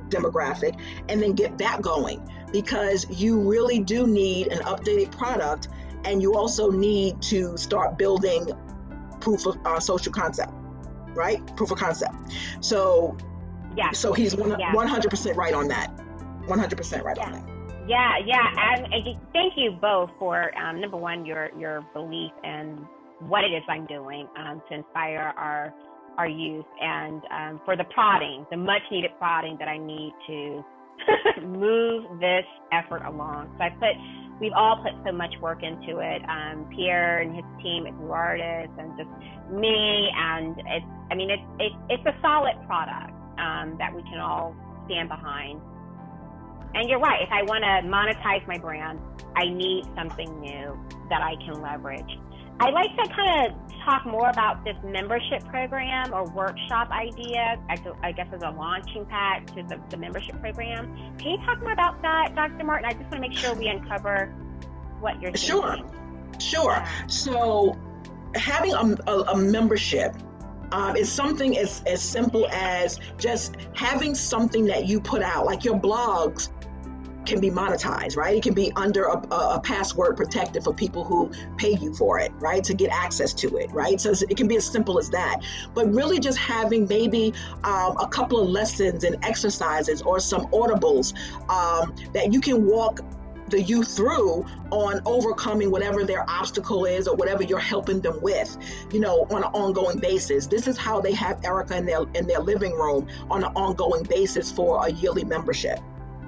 demographic, and then get that going, because you really do need an updated product, and you also need to start building proof of social concept, right? Proof of concept. So so he's 100% right on that. 100% right on that. And thank you both for number one, your belief in what it is I'm doing to inspire our youth, and for the prodding, the much needed prodding that I need to move this effort along. So we've all put so much work into it. Pierre and his team at New Artists, and just me, and it's a solid product that we can all stand behind. And you're right, if I want to monetize my brand, I need something new that I can leverage. I'd like to kind of talk more about this membership program or workshop idea, I guess as a launching pad to the membership program. Can you talk more about that, Dr. Martin? I just want to make sure we uncover what you're thinking. Sure. So having a membership is something as simple as just having something that you put out, like your blogs can be monetized, right? It can be under a password protected for people who pay you for it, right? To get access to it, right? So it can be as simple as that. But really just having maybe a couple of lessons and exercises or some audibles that you can walk the youth through on overcoming whatever their obstacle is or whatever you're helping them with, on an ongoing basis. This is how they have Erica in their living room on an ongoing basis for a yearly membership.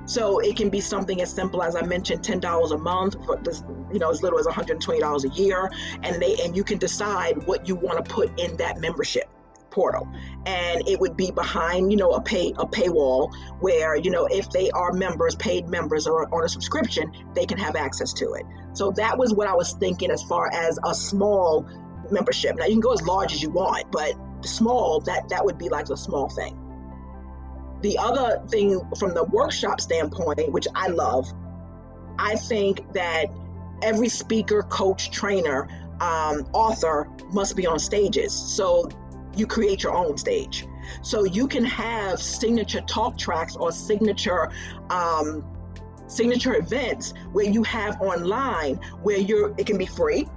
So it can be something as simple as I mentioned, $10 a month, as little as $120 a year, and you can decide what you want to put in that membership. portal, and it would be behind, a paywall where, if they are members, paid members, or on a subscription, they can have access to it. So that was what I was thinking as far as a small membership. Now you can go as large as you want, but small, that would be like a small thing. The other thing from the workshop standpoint, which I love, I think that every speaker, coach, trainer, author must be on stages. So you create your own stage. So you can have signature talk tracks or signature events where you have online where it can be free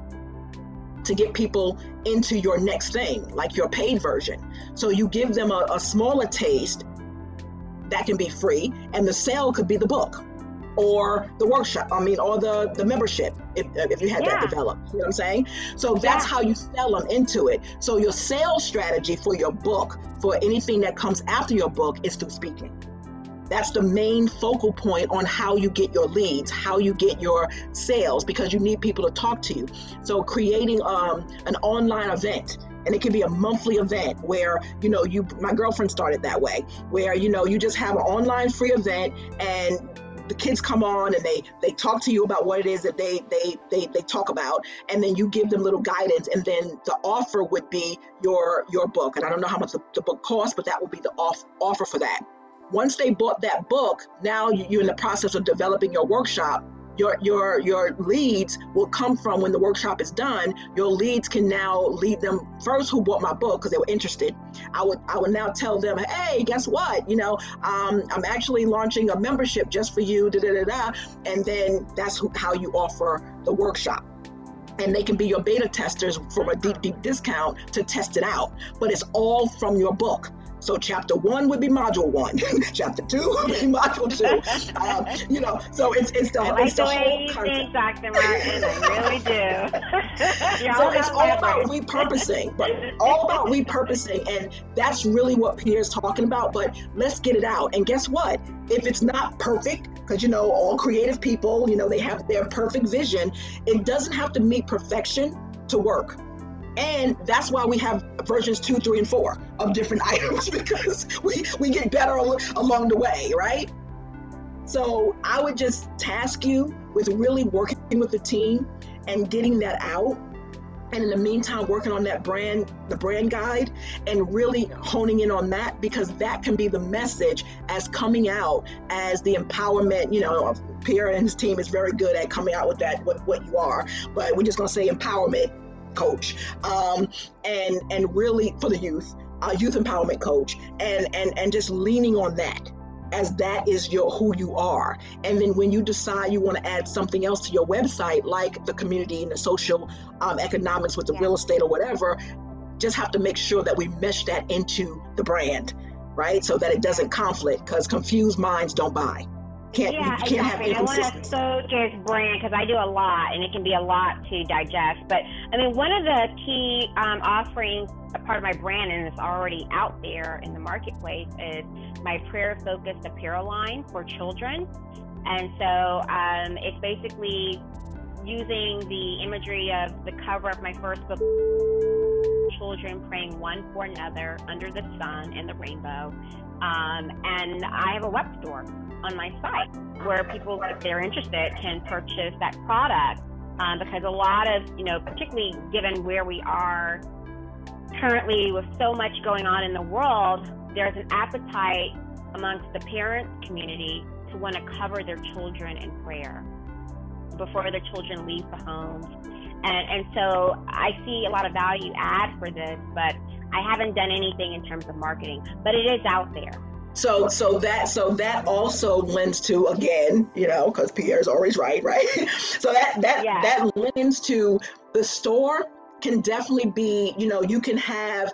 to get people into your next thing, like your paid version. So you give them a smaller taste that can be free, and the sale could be the book or the workshop, or the membership, if you had that developed. You know what I'm saying? So that's how you sell them into it. So your sales strategy for your book, for anything that comes after your book, is through speaking. That's the main focal point on how you get your leads, how you get your sales, because you need people to talk to you. So creating an online event, and it can be a monthly event where, my girlfriend started that way, where, you just have an online free event, and the kids come on and they talk to you about what it is that they talk about, and then you give them little guidance, and then the offer would be your book. And I don't know how much the book costs, but that would be the offer for that. Once they bought that book, now you're in the process of developing your workshop. Your leads will come from, when the workshop is done, your leads can now lead them first, who bought my book because they were interested. I would now tell them, hey, guess what? I'm actually launching a membership just for you, and then that's how you offer the workshop. And they can be your beta testers for a deep discount to test it out. But it's all from your book. So chapter 1 would be module 1. Chapter 2 would be module 2. So it's the I like the whole way you concept. think, Dr. Martin. I really do. So it's all about repurposing, and that's really what Pierre's talking about. But let's get it out. And guess what? If it's not perfect, because all creative people, they have their perfect vision. It doesn't have to meet perfection to work. And that's why we have versions 2, 3, and 4 of different items, because we get better along the way, right? So I would just task you with really working with the team and getting that out. And in the meantime, working on the brand guide, and really honing in on that, because that can be the message as coming out as the empowerment. Pierre and his team is very good at coming out with that, what you are, but we're just going to say empowerment coach, and really for the youth empowerment coach, and just leaning on that, as that is who you are. And then when you decide you want to add something else to your website, like the community and the social economics with the real estate or whatever, just have to make sure that we mesh that into the brand, right? So that it doesn't conflict, because confused minds don't buy. You can't have inconsistency. I want to focus brand, because I do a lot, and it can be a lot to digest. But one of the key offerings, a part of my brand, and it's already out there in the marketplace, is my prayer-focused apparel line for children. And so it's basically using the imagery of the cover of my first book, children praying one for another under the sun and the rainbow. And I have a web store on my site where people, if they're interested, can purchase that product, because a lot of, particularly given where we are currently with so much going on in the world, there's an appetite amongst the parent community to want to cover their children in prayer before their children leave the homes. And so I see a lot of value add for this, but I haven't done anything in terms of marketing, but it is out there. So that also lends to, again, because Pierre's always right? So that lends to the store can definitely be, you can have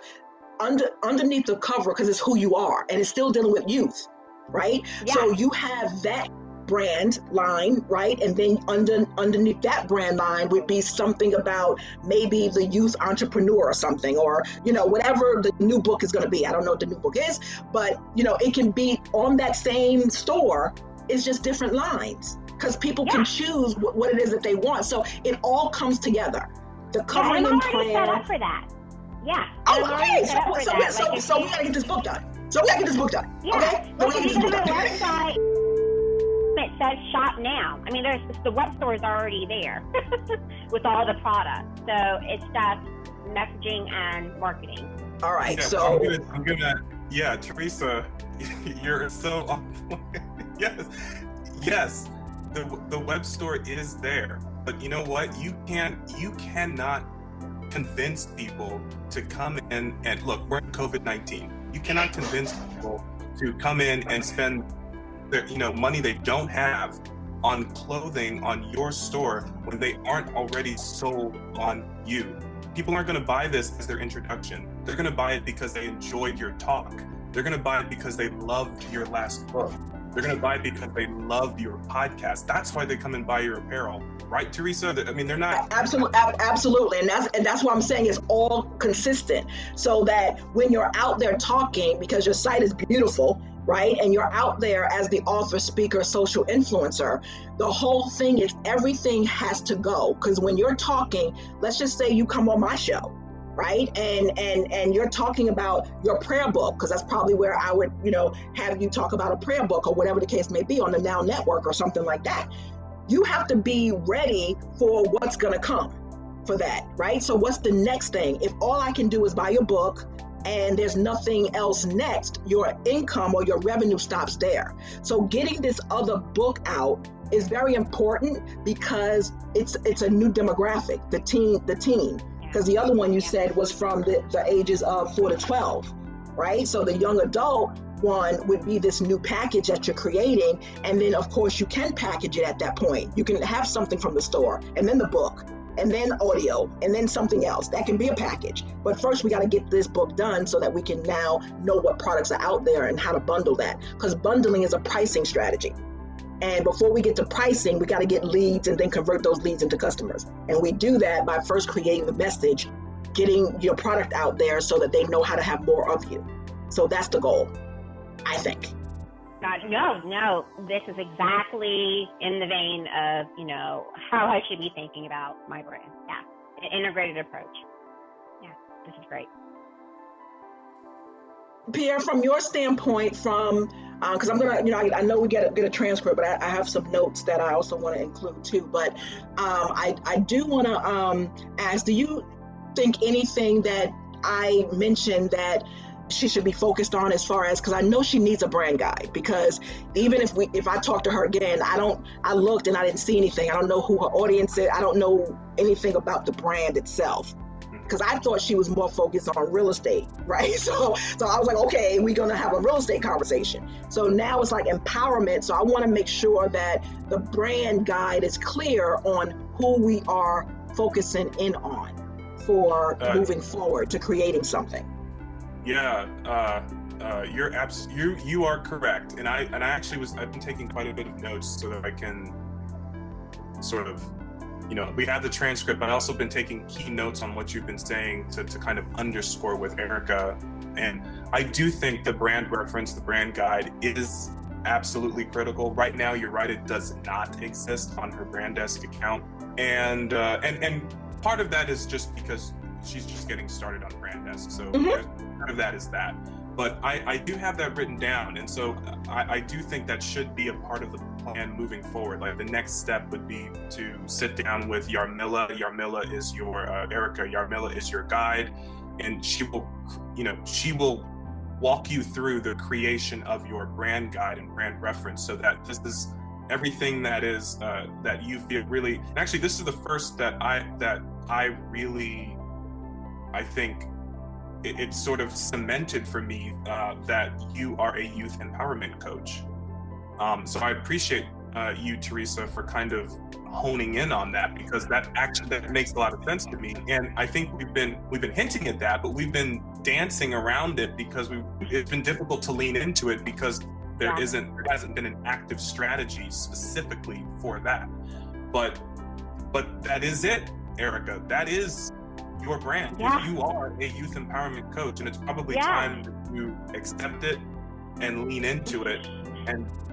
underneath the cover, because it's who you are, and it's still dealing with youth, right? Yeah. So you have that brand line, right? And then underneath that brand line would be something about maybe the youth entrepreneur or something, or, whatever the new book is going to be. I don't know what the new book is, but, it can be on that same store. It's just different lines, because people can choose what it is that they want. So it all comes together. The covering and prayer. I'm already set up for that. Yeah. Oh, I'm already okay. set up for that. So we gotta get this book done. So we gotta get this book done. Yeah. Okay. Like if you go to my website, it says shop now. I mean, the web store is already there with all the products. So it's just messaging and marketing. All right. Yeah, so I'm gonna. Yeah, Teresa, you're so on point. Yes. The web store is there, but you know what? You cannot convince people to come in and look. We're in COVID-19. You cannot convince people to come in and spend their money they don't have on clothing on your store when they aren't already sold on you. People aren't going to buy this as their introduction. They're going to buy it because they enjoyed your talk. They're going to buy it because they loved your last book. They're going to buy it because they love your podcast. That's why they come and buy your apparel. Right, Teresa? I mean, they're not... Absolutely. And that's why I'm saying it's all consistent. So that when you're out there talking, because your site is beautiful, right? And you're out there as the author, speaker, social influencer, the whole thing is everything has to go. Because when you're talking, let's just say you come on my show, right? And you're talking about your prayer book, because that's probably where I would, have you talk about a prayer book or whatever the case may be on the Now Network or something like that. You have to be ready for what's going to come for that, right? So what's the next thing? If all I can do is buy your book and there's nothing else next, your income or your revenue stops there. So getting this other book out is very important because it's a new demographic, the teen, because the other one you said was from the ages of 4 to 12, right? So the young adult one would be this new package that you're creating. And then of course you can package it at that point. You can have something from the store and then the book and then audio and then something else. That can be a package. But first we got to get this book done so that we can now know what products are out there and how to bundle that. Because bundling is a pricing strategy. And before we get to pricing, we got to get leads and then convert those leads into customers. And we do that by first creating the message, getting your product out there so that they know how to have more of you. So that's the goal, I think. No, this is exactly in the vein of, how I should be thinking about my brand. Yeah, an integrated approach. Yeah, this is great. Pierre, from your standpoint, because I'm gonna, I know we get a transcript, but I have some notes that I also want to include too. But I do want to ask, do you think anything that I mentioned that she should be focused on as far as, because I know she needs a brand guide, because even if I talk to her again, I looked and I didn't see anything. I don't know who her audience is. I don't know anything about the brand itself. Because I thought she was more focused on real estate, right? So I was like, okay, we're going to have a real estate conversation. So now it's like empowerment. So I want to make sure that the brand guide is clear on who we are focusing in on for moving forward to creating something. Yeah, you are correct. And I've been taking quite a bit of notes so that I can sort of, we have the transcript, but I've also been taking key notes on what you've been saying to kind of underscore with Erica. And I do think the brand reference, the brand guide is absolutely critical. Right now, you're right, it does not exist on her Brand Desk account. And part of that is just because she's just getting started on Brand Desk. So part of that is that. But I do have that written down. And so I do think that should be a part of the plan moving forward. Like the next step would be to sit down with Yarmila. Yarmila is your, Erica, Yarmila is your guide. And she will walk you through the creation of your brand guide and brand reference so that this is everything that is, that you feel really, and actually this is the first that I really, I think, it's sort of cemented for me that you are a youth empowerment coach. So I appreciate you, Teresa, for kind of honing in on that, because that makes a lot of sense to me. And I think we've been hinting at that, but we've been dancing around it because it's been difficult to lean into it because there hasn't been an active strategy specifically for that. But that is it, Erica. That is your brand. Yeah. You are a youth empowerment coach, and it's probably time that you accept it and lean into it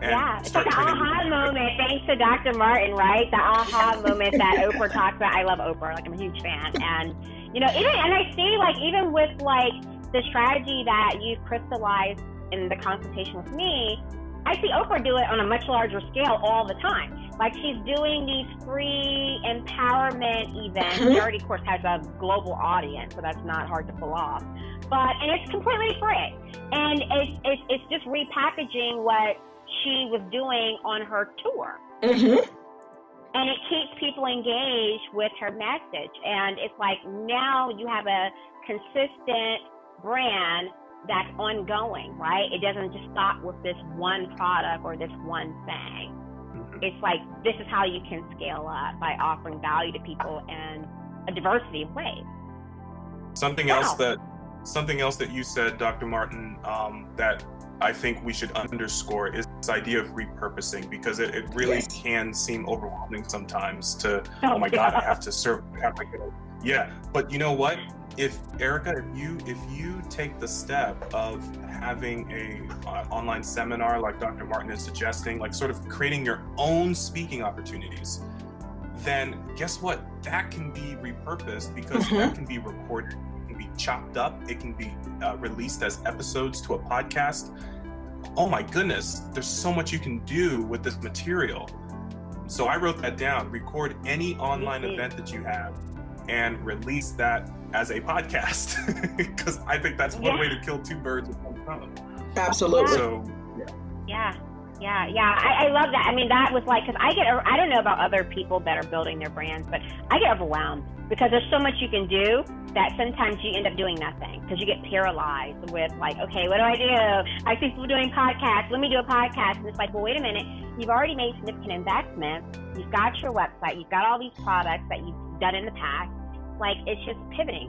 yeah, it's like start the turning aha moment, thanks to Dr. Martin, right? The aha moment that Oprah talks about. I love Oprah, like I'm a huge fan. And, you know, I see, like, even with, like, the strategy that you've crystallized in the consultation with me, I see Oprah do it on a much larger scale all the time. Like, she's doing these free empowerment events. She already, of course, has a global audience, so that's not hard to pull off. And it's completely free. And it's just repackaging what she was doing on her tour. And it keeps people engaged with her message. And it's like, now you have a consistent brand that's ongoing, right? It doesn't just stop with this one product or this one thing. It's like, this is how you can scale up, by offering value to people in a diversity of ways. Something else that you said, Dr. Martin, that I think we should underscore is this idea of repurposing, because it really can seem overwhelming sometimes to, oh my God, I have to serve. Yeah, but you know what? If Erica, if you take the step of having a online seminar like Dr. Martin is suggesting, like sort of creating your own speaking opportunities, then guess what? That can be repurposed, because that can be recorded, it can be chopped up, it can be released as episodes to a podcast. Oh my goodness, there's so much you can do with this material. So I wrote that down. Record any online event that you have and release that as a podcast, because I think that's one way to kill two birds with one stone. Absolutely. So, I love that. I mean, that was like, because I don't know about other people that are building their brands, but I get overwhelmed because there's so much you can do that sometimes you end up doing nothing, because you get paralyzed with, like, okay, what do I do? I see people doing podcasts. Let me do a podcast. And it's like, well, wait a minute. You've already made significant investments. You've got your website. You've got all these products that you've done in the past. Like, it's just pivoting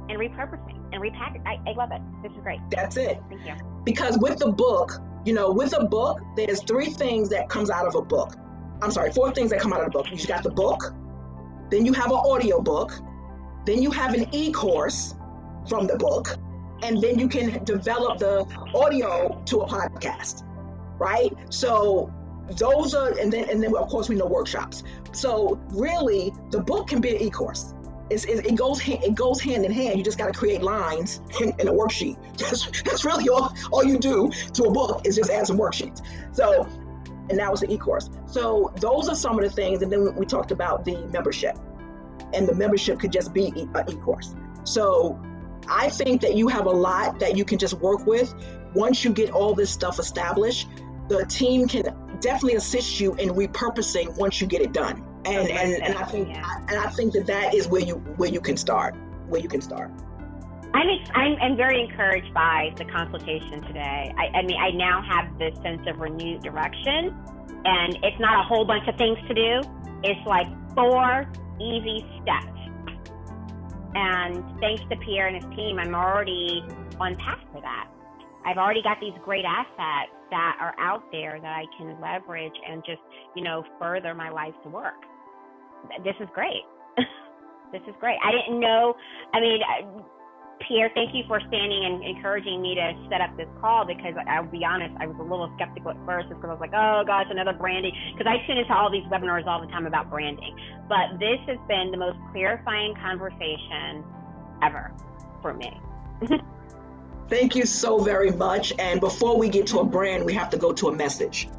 and repurposing and repackaging. I love it. This is great. That's it. Thank you. Because with the book, with a book, there's 3 things that comes out of a book. I'm sorry, 4 things that come out of the book. You got the book, then you have an audio book, then you have an e-course from the book, and then you can develop the audio to a podcast, right? So those are, and then of course we know workshops. So really, the book can be an e-course. It goes hand in hand. You just got to create lines in a worksheet. That's really all you do to a book, is just add some worksheets. So, and now it's an e-course. So those are some of the things. And then we talked about the membership, and the membership could just be an e-course. So I think that you have a lot that you can just work with. Once you get all this stuff established, the team can definitely assist you in repurposing once you get it done. And I think that is where you can start. I'm very encouraged by the consultation today. I mean, I now have this sense of renewed direction, and it's not a whole bunch of things to do. It's like 4 easy steps. And thanks to Pierre and his team, I'm already on path for that. I've already got these great assets that are out there that I can leverage and just, further my life's work. This is great. This is great. I didn't know, Pierre, thank you for standing and encouraging me to set up this call, because I'll be honest, I was a little skeptical at first, because I was like, oh gosh, another branding, because I tune into all these webinars all the time about branding. But this has been the most clarifying conversation ever for me. Thank you so very much. And before we get to a brand, we have to go to a message.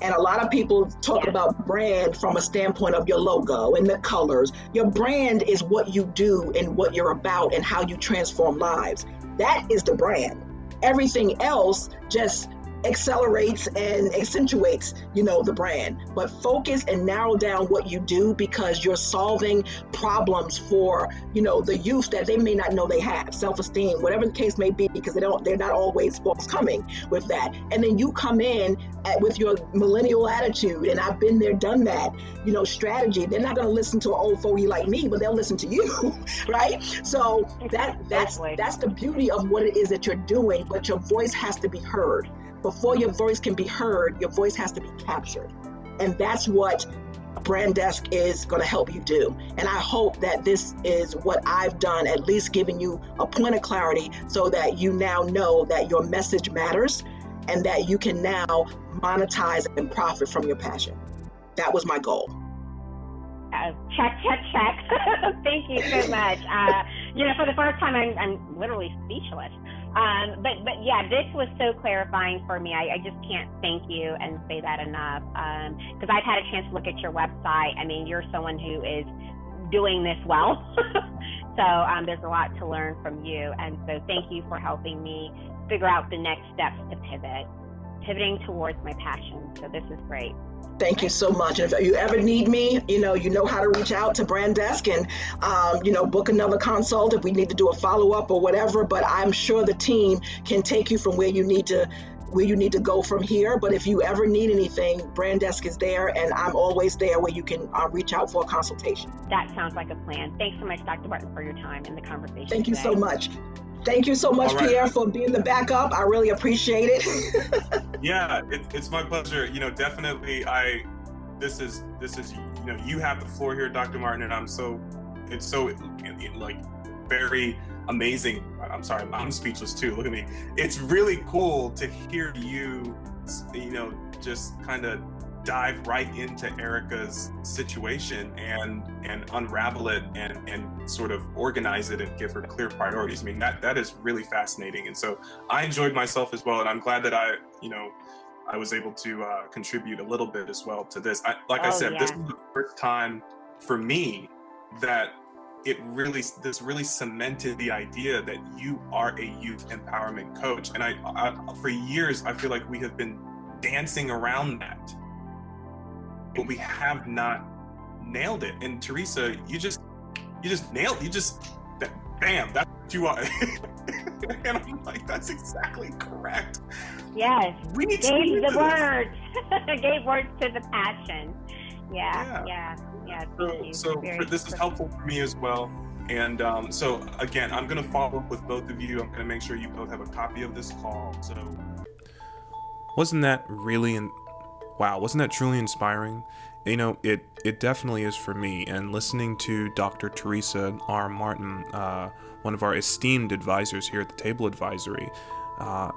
And a lot of people talk about brand from a standpoint of your logo and the colors. Your brand is what you do and what you're about and how you transform lives. That is the brand. Everything else just accelerates and accentuates, the brand. But focus and narrow down what you do, because you're solving problems for, the youth that they may not know they have, self-esteem, whatever the case may be, because they're not always forthcoming with that. And then you come in with your millennial attitude, and I've been there, done that, strategy. They're not going to listen to an old fogey like me, but they'll listen to you, right? So that's the beauty of what it is that you're doing, but your voice has to be heard. Before your voice can be heard, your voice has to be captured. And that's what Brand Desk is going to help you do. And I hope that this is what I've done, at least giving you a point of clarity, so that you now know that your message matters and that you can now monetize and profit from your passion. That was my goal. Check. Thank you so much. For the first time, I'm literally speechless. But yeah, this was so clarifying for me. I just can't thank you and say that enough. Because I've had a chance to look at your website. I mean, you're someone who is doing this well. So there's a lot to learn from you. And so thank you for helping me figure out the next steps to pivoting towards my passion. So this is great. Thank you so much. And if you ever need me, you know how to reach out to Brand Desk and, book another consult if we need to do a follow-up or whatever. But I'm sure the team can take you from where you need to go from here. But if you ever need anything, Brand Desk is there, and I'm always there where you can reach out for a consultation. That sounds like a plan. Thanks so much, Dr. Martin, for your time and the conversation. Thank you today. so much. Thank you so much, right, Pierre, for being the backup. I really appreciate it. Yeah, it's my pleasure. Definitely. This is you have the floor here, Dr. Martin, and it's so very amazing. I'm sorry, I'm speechless too. Look at me. It's really cool to hear you, just kind of dive right into Erica's situation and unravel it and sort of organize it and give her clear priorities. I mean, that is really fascinating. And so I enjoyed myself as well. And I'm glad that I was able to contribute a little bit as well to this. I said, this is the first time for me that this really cemented the idea that you are a youth empowerment coach. And I for years, I feel like we have been dancing around that, but we have not nailed it. And Teresa, you just nailed it. Bam, that's what you are. And I'm like, that's exactly correct. Yes, we need gave to the words. Gave words to the passion. Yeah. Thank you. So this is helpful for me as well. And so again, I'm going to follow up with both of you. I'm going to make sure you both have a copy of this call. So wasn't that truly inspiring? It definitely is for me. And listening to Dr. Teresa R. Martin, one of our esteemed advisors here at the Table Advisory,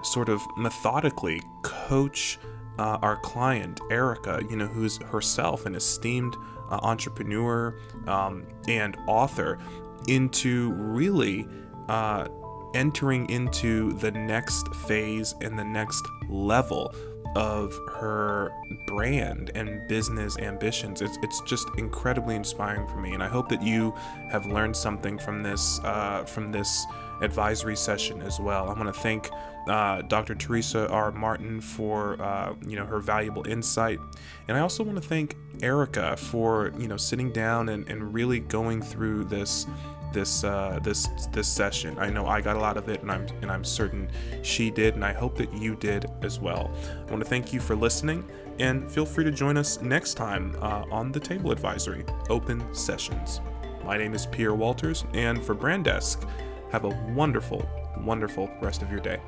sort of methodically coach our client, Erica, who's herself an esteemed entrepreneur and author, into really entering into the next phase and the next level of her brand and business ambitions. It's just incredibly inspiring for me, and I hope that you have learned something from this advisory session as well. I want to thank Dr. Teresa R. Martin for her valuable insight, and I also want to thank Erica for sitting down and really going through this session. I know I got a lot of it, and I'm certain she did, and I hope that you did as well. I want to thank you for listening, and feel free to join us next time on the Table Advisory Open Sessions. My name is Pierre Walters, and for Brand Desk, have a wonderful, wonderful rest of your day.